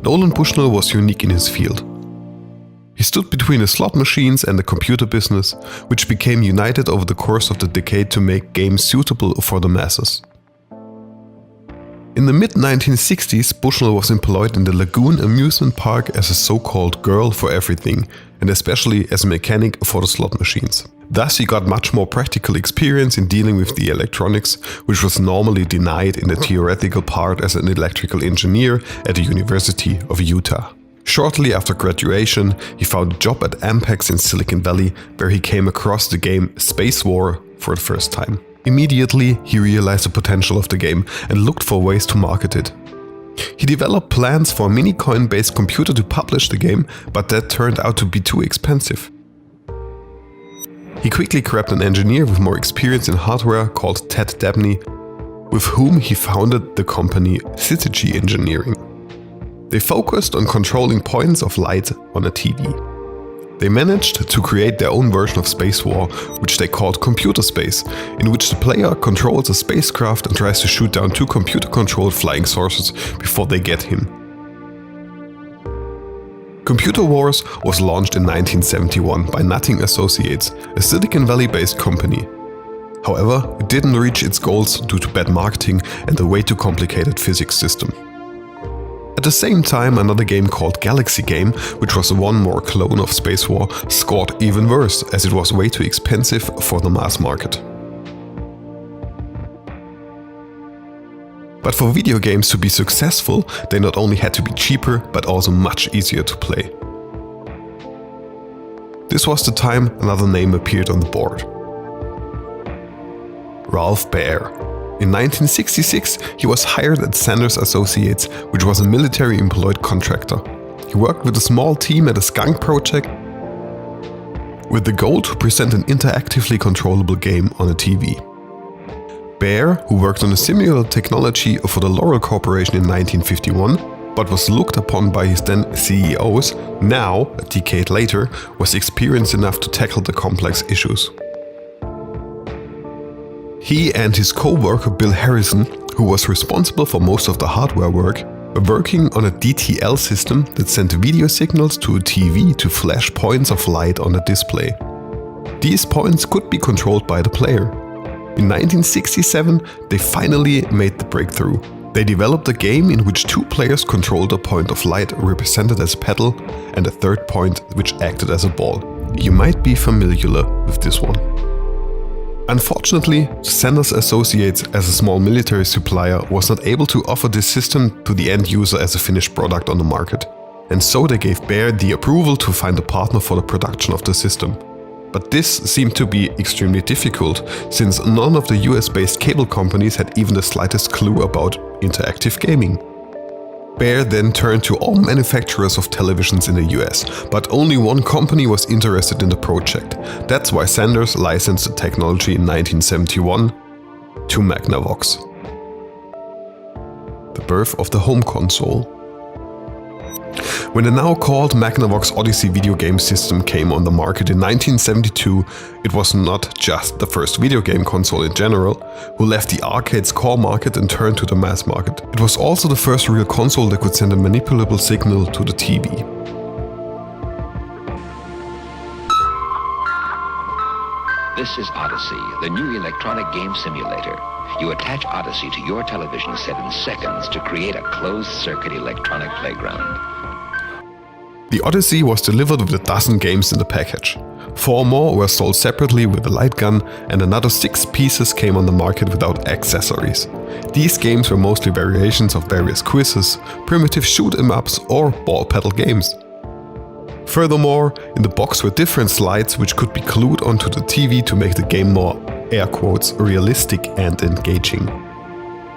Nolan Bushnell was unique in his field. He stood between the slot machines and the computer business, which became united over the course of the decade to make games suitable for the masses. In the mid-1960s, Bushnell was employed in the Lagoon amusement park as a so-called girl for everything, and especially as a mechanic for the slot machines. Thus he got much more practical experience in dealing with the electronics, which was normally denied in the theoretical part as an electrical engineer at the University of Utah. Shortly after graduation, he found a job at Ampex in Silicon Valley, where he came across the game Space War for the first time. Immediately, he realized the potential of the game and looked for ways to market it. He developed plans for a mini-coin-based computer to publish the game, but that turned out to be too expensive. He quickly grabbed an engineer with more experience in hardware called Ted Dabney, with whom he founded the company Syzygy Engineering. They focused on controlling points of light on a TV. They managed to create their own version of Space War, which they called Computer Space, in which the player controls a spacecraft and tries to shoot down two computer-controlled flying saucers before they get him. Computer Wars was launched in 1971 by Nothing Associates, a Silicon Valley-based company. However, it didn't reach its goals due to bad marketing and a way too complicated physics system. At the same time, another game called Galaxy Game, which was one more clone of Space War, scored even worse, as it was way too expensive for the mass market. But for video games to be successful, they not only had to be cheaper, but also much easier to play. This was the time another name appeared on the board. Ralph Baer. In 1966, he was hired at Sanders Associates, which was a military-employed contractor. He worked with a small team at a skunk project with the goal to present an interactively controllable game on a TV. Baer, who worked on a similar technology for the Laurel Corporation in 1951, but was looked upon by his then CEOs, now, a decade later, was experienced enough to tackle the complex issues. He and his co-worker Bill Harrison, who was responsible for most of the hardware work, were working on a DTL system that sent video signals to a TV to flash points of light on a display. These points could be controlled by the player. In 1967, they finally made the breakthrough. They developed a game in which two players controlled a point of light represented as a pedal and a third point which acted as a ball. You might be familiar with this one. Unfortunately, Sanders Associates, as a small military supplier, was not able to offer this system to the end user as a finished product on the market, and so they gave Baer the approval to find a partner for the production of the system. But this seemed to be extremely difficult, since none of the US-based cable companies had even the slightest clue about interactive gaming. Baer then turned to all manufacturers of televisions in the US, but only one company was interested in the project. That's why Sanders licensed the technology in 1971 to Magnavox. The birth of the home console. When the now called Magnavox Odyssey video game system came on the market in 1972, it was not just the first video game console in general, who left the arcade's core market and turned to the mass market. It was also the first real console that could send a manipulable signal to the TV. This is Odyssey, the new electronic game simulator. You attach Odyssey to your television set in seconds to create a closed-circuit electronic playground. The Odyssey was delivered with a dozen games in the package. 4 more were sold separately with a light gun, and another 6 pieces came on the market without accessories. These games were mostly variations of various quizzes, primitive shoot-em-ups or ball pedal games. Furthermore, in the box were different slides which could be glued onto the TV to make the game more, air quotes, realistic and engaging.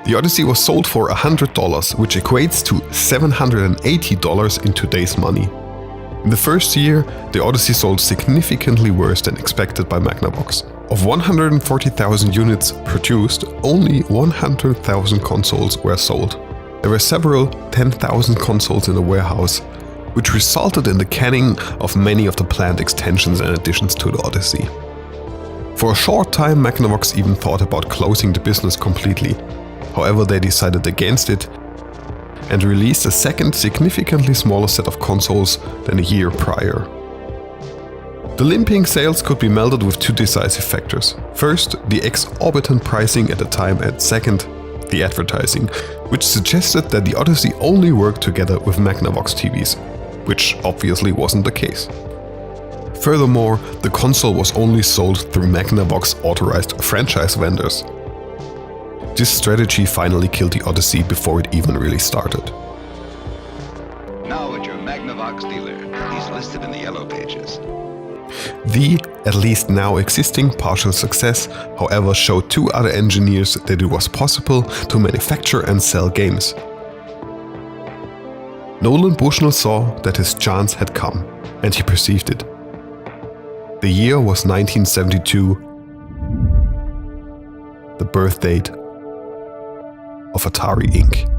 The Odyssey was sold for $100, which equates to $780 in today's money. In the first year, the Odyssey sold significantly worse than expected by Magnavox. Of 140,000 units produced, only 100,000 consoles were sold. There were several 10,000 consoles in the warehouse, which resulted in the canning of many of the planned extensions and additions to the Odyssey. For a short time, Magnavox even thought about closing the business completely. However, they decided against it, and released a second, significantly smaller set of consoles than a year prior. The limping sales could be melded with two decisive factors. First, the exorbitant pricing at the time, and second, the advertising, which suggested that the Odyssey only worked together with Magnavox TVs, which obviously wasn't the case. Furthermore, the console was only sold through Magnavox authorized franchise vendors. This strategy finally killed the Odyssey before it even really started. Now at your Magnavox dealer, he's listed in the yellow pages. The, at least now existing, partial success, however, showed two other engineers that it was possible to manufacture and sell games. Nolan Bushnell saw that his chance had come, and he perceived it. The year was 1972, the birth date of Atari Inc.